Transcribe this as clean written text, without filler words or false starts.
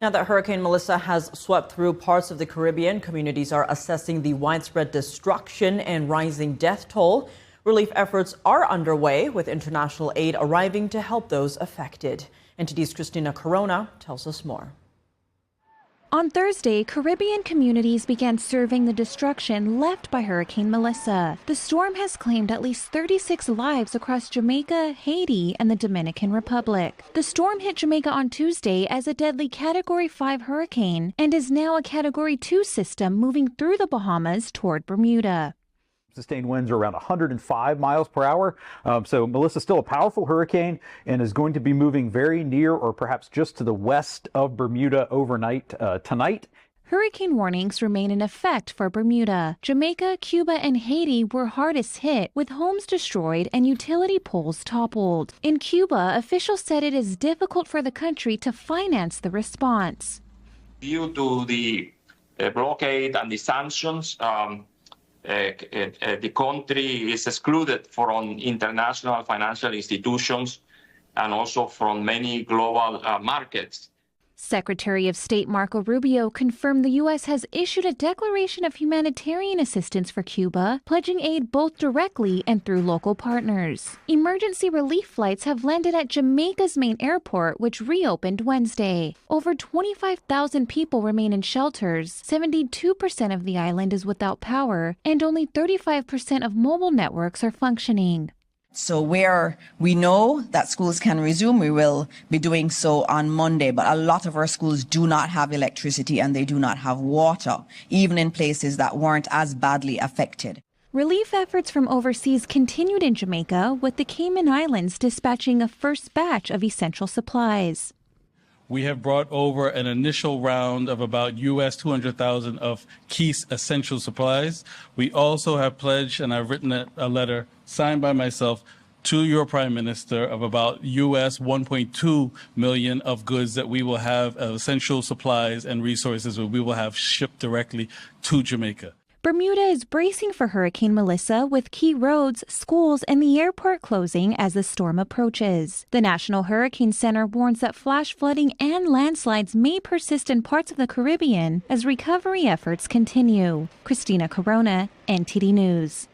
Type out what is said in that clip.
Now that Hurricane Melissa has swept through parts of the Caribbean, communities are assessing the widespread destruction and rising death toll. Relief efforts are underway, with international aid arriving to help those affected. NTD's Christina Corona tells us more. On Thursday, Caribbean communities began surveying the destruction left by Hurricane Melissa. The storm has claimed at least 36 lives across Jamaica, Haiti, and the Dominican Republic. The storm hit Jamaica on Tuesday as a deadly Category 5 hurricane and is now a Category 2 system moving through the Bahamas toward Bermuda. Sustained winds are around 105 miles per hour. So Melissa's still a powerful hurricane and is going to be moving very near or perhaps just to the west of Bermuda overnight tonight. Hurricane warnings remain in effect for Bermuda. Jamaica, Cuba, and Haiti were hardest hit, with homes destroyed and utility poles toppled. In Cuba, officials said it is difficult for the country to finance the response. Due to the blockade and the sanctions, the country is excluded from international financial institutions and also from many global markets. Secretary of State Marco Rubio confirmed the U.S. has issued a declaration of humanitarian assistance for Cuba, pledging aid both directly and through local partners. Emergency relief flights have landed at Jamaica's main airport, which reopened Wednesday. Over 25,000 people remain in shelters. 72% of the island is without power, and only 35% of mobile networks are functioning. So where we know that schools can resume, we will be doing so on Monday. But a lot of our schools do not have electricity and they do not have water, even in places that weren't as badly affected. Relief efforts from overseas continued in Jamaica, with the Cayman Islands dispatching a first batch of essential supplies. We have brought over an initial round of about US 200,000 of key essential supplies. We also have pledged, and I've written a letter signed by myself to your Prime Minister, of about US 1.2 million of goods that we will have, essential supplies and resources that we will have shipped directly to Jamaica. Bermuda is bracing for Hurricane Melissa, with key roads, schools, and the airport closing as the storm approaches. The National Hurricane Center warns that flash flooding and landslides may persist in parts of the Caribbean as recovery efforts continue. Christina Corona, NTD News.